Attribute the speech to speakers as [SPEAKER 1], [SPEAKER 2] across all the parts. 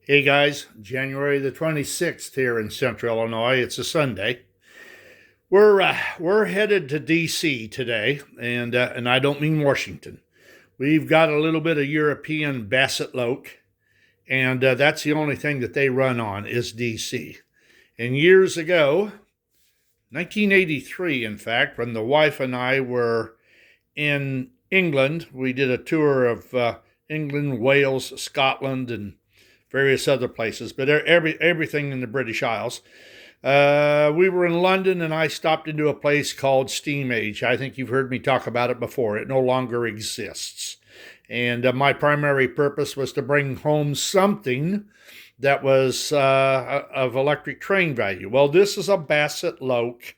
[SPEAKER 1] Hey guys, January the 26th here in Central Illinois. It's a Sunday. We're headed to D.C. today, and I don't mean Washington. We've got a little bit of European Basset Loke, and that's the only thing that they run on is D.C. And years ago, 1983, in fact, when the wife and I were in England, we did a tour of England, Wales, Scotland, and various other places, but everything in the British Isles. We were in London, and I stopped into a place called Steam Age. I think you've heard me talk about it before. It no longer exists. And my primary purpose was to bring home something that was of electric train value. Well, this is a Basset Loke,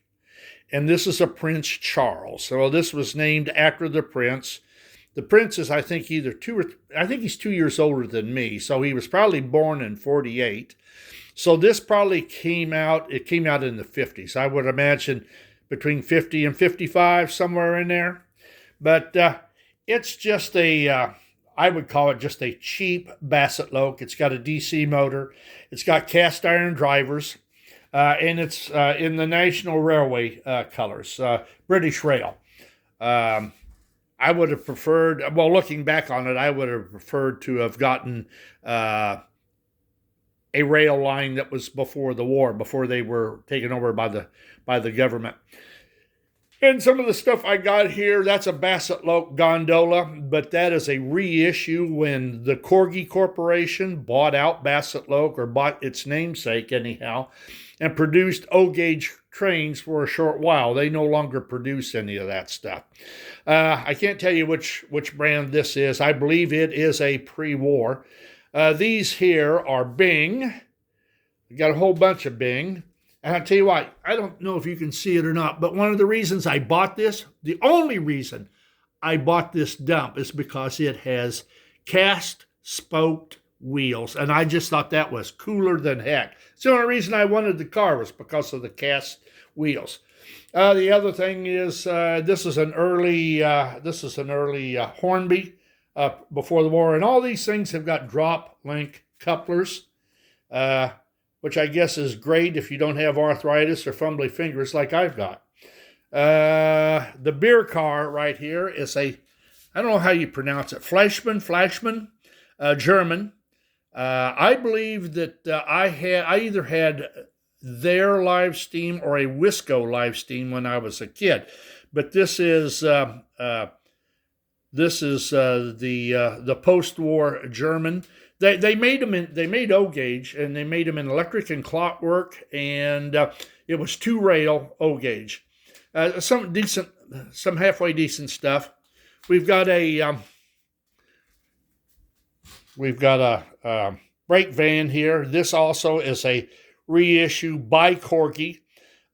[SPEAKER 1] and this is a Prince Charles. So this was named after the prince. The prince is, I think, I think he's 2 years older than me, so he was probably born in 48. So this probably came out in the 50s. I would imagine between 50 and 55, somewhere in there. But it's just I would call it just a cheap Basset Loke. It's got a DC motor. It's got cast iron drivers, and it's in the National Railway colors, British Rail. I would have preferred, well, looking back on it, I would have preferred to have gotten a rail line that was before the war, before they were taken over by the government. And some of the stuff I got here, that's a Basset Loke gondola, but that is a reissue when the Corgi Corporation bought out Basset Loke, or bought its namesake anyhow, and produced O-gauge trains for a short while. They no longer produce any of that stuff. I can't tell you which brand this is. I believe it is a pre-war. These here are Bing. We got a whole bunch of Bing. And I'll tell you what, I don't know if you can see it or not, but one of the reasons I bought this, the only reason I bought this dump is because it has cast spoked wheels. And I just thought that was cooler than heck. It's the only reason I wanted the car was because of the cast wheels. The other thing is this is an early Hornby before the war, and all these things have got drop link couplers, which I guess is great if you don't have arthritis or fumbly fingers like I've got. The beer car right here is I don't know how you pronounce it, Flashman, German. I believe that I either had their live steam or a Wisco live steam when I was a kid, but this is the post-war German. They made O-gauge, and they made them in electric and clockwork, and it was 2-rail O-gauge. Some halfway decent stuff. We've got a brake van here. This also is a reissue by Corgi.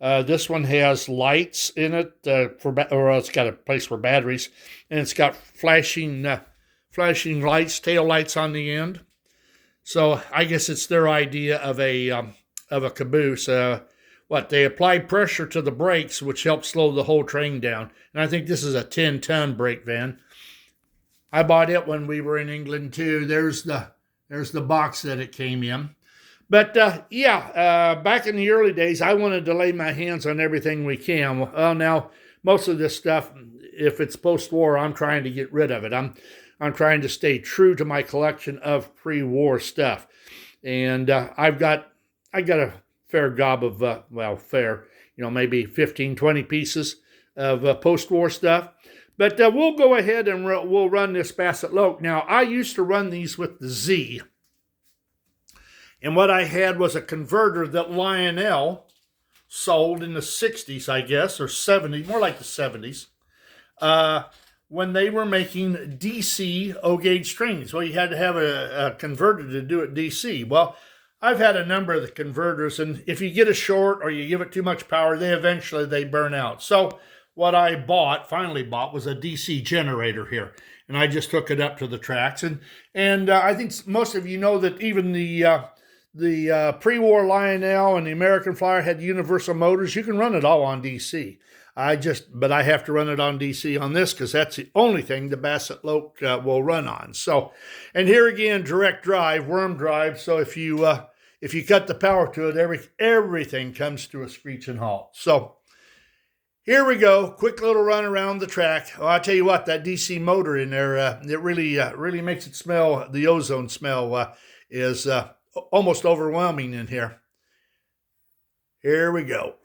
[SPEAKER 1] This one has lights in it, or it's got a place for batteries, and it's got flashing lights, tail lights on the end. So I guess it's their idea of a caboose. They apply pressure to the brakes, which helps slow the whole train down. And I think this is a 10-ton brake van. I bought it when we were in England too. There's the box that it came in. But back in the early days, I wanted to lay my hands on everything we can. Well, now most of this stuff, if it's post-war, I'm trying to get rid of it. I'm trying to stay true to my collection of pre-war stuff, and I got a fair gob of maybe 15, 20 pieces of post-war stuff. But we'll go ahead and we'll run this Basset Loke. Now, I used to run these with the Z. And what I had was a converter that Lionel sold in the 60s, I guess, or 70s, more like the 70s, when they were making DC O-gauge trains. Well, you had to have a converter to do it DC. Well, I've had a number of the converters, and if you get a short or you give it too much power, they burn out. So what I finally bought, was a DC generator here. And I just hook it up to the tracks. And I think most of you know that even the pre-war Lionel and the American Flyer had universal motors. You can run it all on DC. But I have to run it on DC on this because that's the only thing the Bassett Loc will run on. So, and here again, direct drive, worm drive. So if you cut the power to it, everything comes to a screeching halt. So here we go. Quick little run around the track. Oh, I'll tell you what, that DC motor in there, it really makes it smell. The ozone smell is almost overwhelming in here. Here we go.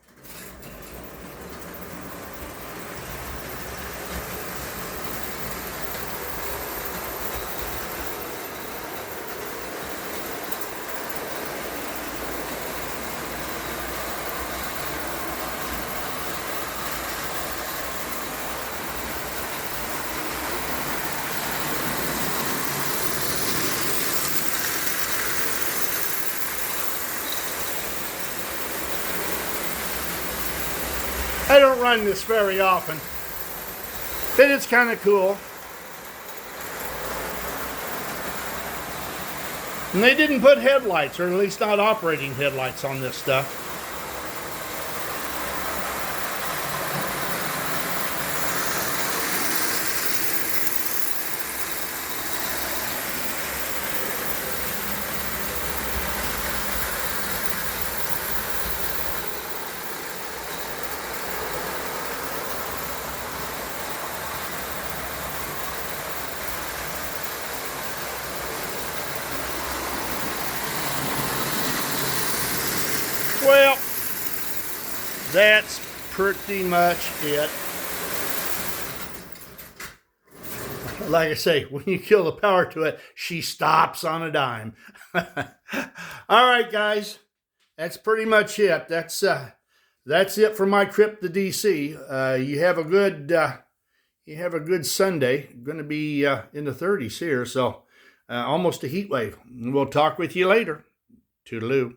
[SPEAKER 1] I don't run this very often, but it's kind of cool. And they didn't put headlights, or at least not operating headlights, on this stuff. Well, that's pretty much it. Like I say, when you kill the power to it, she stops on a dime. All right, guys, that's pretty much it. That's it for my trip to DC. You have a good Sunday. Going to be in the 30s here, so almost a heat wave. We'll talk with you later. Toodaloo.